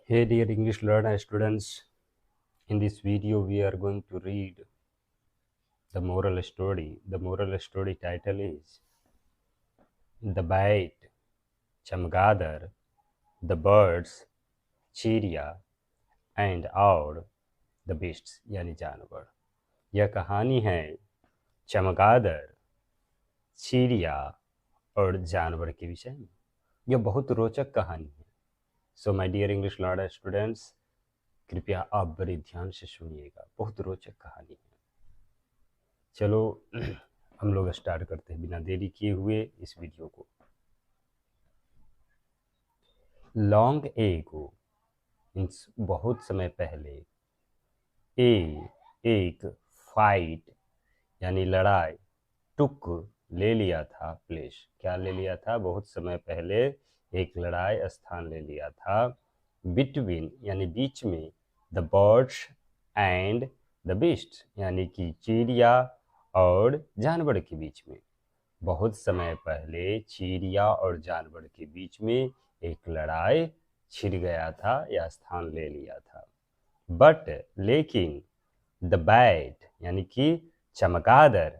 Hey dear English learner students, in this video we are going to read the moral story. The moral story title is The Bite, Chamgadar, The Birds, चिड़िया and और the beasts यानी जानवर। यह कहानी है चमगादड़, चिड़िया और जानवर के विषय में। यह बहुत रोचक कहानी है। So my dear English learner students, कृपया आप बड़े ध्यान से सुनिएगा, बहुत रोचक कहानी है। चलो हम लोग स्टार्ट करते हैं बिना देरी किए हुए इस वीडियो को। लॉन्ग एगो, मीन्स बहुत समय पहले, एक फाइट यानी लड़ाई, टुक ले लिया था, प्लेस क्या ले लिया था, बहुत समय पहले एक लड़ाई स्थान ले लिया था, बिटवीन यानी बीच में, the birds and the beast यानी कि चिड़िया और जानवर के बीच में। बहुत समय पहले चिड़िया और जानवर के बीच में एक लड़ाई छिड़ गया था या स्थान ले लिया था। बट लेकिन द बैट यानी कि चमगादड़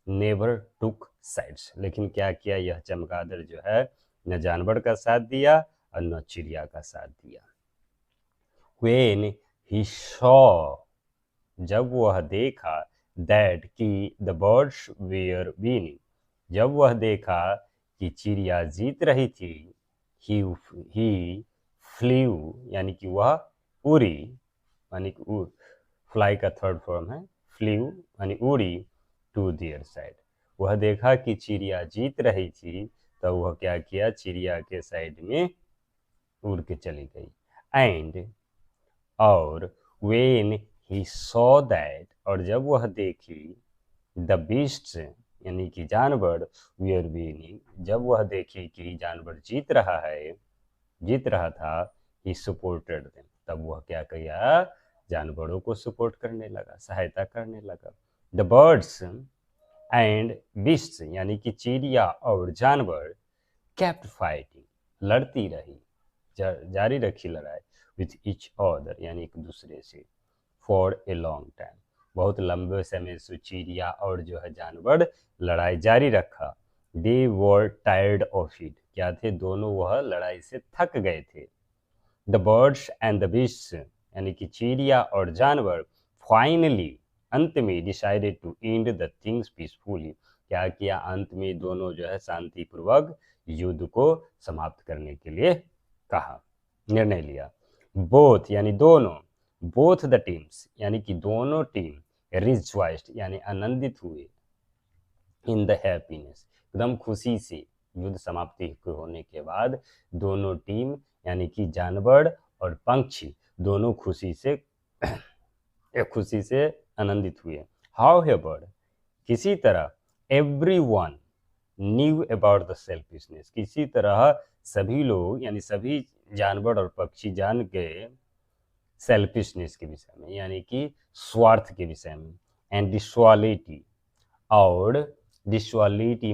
नेवर टुक साइड्स, लेकिन क्या किया यह चमगादड़ जो है न जानवर का साथ दिया और न चिड़िया का साथ दिया। When he saw, जब वह देखा, that कि the birds were winning, जब वह देखा कि चिड़िया जीत रही थी, he flew यानी कि वह उड़ी, यानी कि फ्लाई का थर्ड फॉर्म है, फ्लीव यानी उड़ी, टू देयर साइड। वह देखा कि चिड़िया जीत रही थी, तो वह क्या किया, चिड़िया के साइड में उड़ के चली गई। एंड और व्हेन ही सॉ दैट, और जब वह देखी, द बीस्ट्स यानी कि जानवर, वीर विनिंग, जब वह देखी कि जानवर जीत रहा था, ही सपोर्टेड देम, तब वह क्या किया, जानवरों को सपोर्ट करने लगा, सहायता करने लगा। द बर्ड्स एंड बीस्ट्स यानी कि चिड़िया और जानवर, केप्ट फाइटिंग लड़ती रही, जारी रखी लड़ाई, विथ ईच अदर यानी एक दूसरे से, फॉर ए लॉन्ग टाइम, बहुत लंबे समय से चिड़िया और जो है जानवर लड़ाई जारी रखा। They were tired of it, क्या थे दोनों, वह लड़ाई से थक गए थे। The birds and the beasts यानी कि चिड़िया और जानवर, फाइनली अंत में, decided to end the things peacefully, क्या किया, अंत में दोनों जो है शांतिपूर्वक युद्ध को समाप्त करने के लिए कहा, निर्णय लिया। बोथ यानी दोनों, बोथ द टीम्स यानी कि दोनों टीम, रिजॉइस्ड यानी आनंदित हुए, इन द हैप्पीनेस एकदम खुशी से, युद्ध समाप्ति होने के बाद दोनों टीम यानी कि जानवर और पंछी दोनों खुशी से आनंदित हुए। हाउएवर, किसी तरह, everyone knew about the selfishness, किसी तरह सभी लोग यानी सभी जानवर और पक्षी जान गए सेल्फिशनेस के विषय में, यानी कि स्वार्थ के विषय में, एंड डिसुअलिटी, और डिसुअलिटी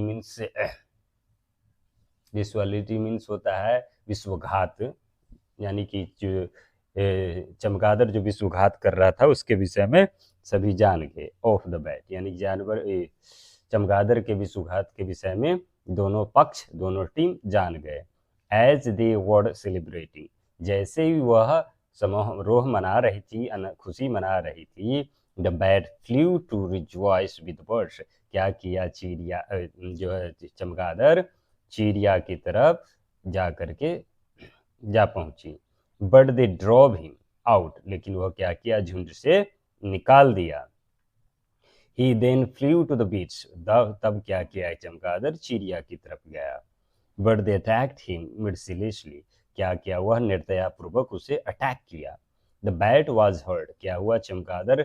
मीन्स होता है विश्वघात, यानी कि जो चमगादड़ जो विश्वघात कर रहा था उसके विषय में सभी जान गए। ऑफ द बैट यानी जानवर चमगादड़ के विश्वघात के विषय में दोनों पक्ष, दोनों टीम जान गए। एज दे वर सेलिब्रेटिंग, जैसे ही वह समारोह मना रही थी, खुशी मना रही थी, the bat flew to rejoice with birds, क्या किया, चिड़िया जो है चमगादड़ चिड़िया की तरफ जा पहुंची। But they drove him out, लेकिन वह क्या किया, झुंड से निकाल दिया। He then flew to the beach, तब क्या किया, चमगादड़ चिड़िया की तरफ गया। But they attacked him mercilessly, क्या किया, वह निर्दया पूर्वक उसे अटैक किया। द बैट वॉज हर्ट, क्या हुआ, चमगादड़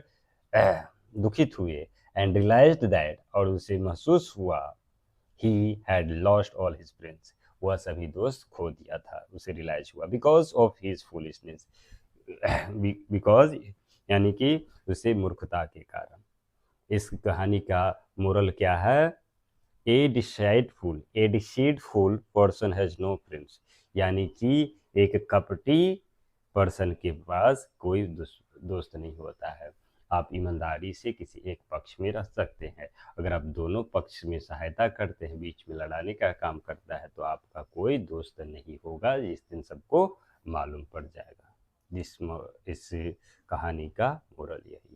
दुखित हुए, एंड रियलाइज्ड दैट, और उसे महसूस हुआ, he had lost all his friends, वह सभी दोस्त खो दिया था, उसे रियलाइज हुआ, because of his foolishness, because यानी कि उसे मूर्खता के कारण। इस कहानी का मोरल क्या है, a deceitful person has no friends, यानी कि एक कपटी पर्सन के पास कोई दोस्त नहीं होता है। आप ईमानदारी से किसी एक पक्ष में रह सकते हैं। अगर आप दोनों पक्ष में सहायता करते हैं, बीच में लड़ाने का काम करता है, तो आपका कोई दोस्त नहीं होगा, जिस दिन सबको मालूम पड़ जाएगा। इस कहानी का मोरल यही है।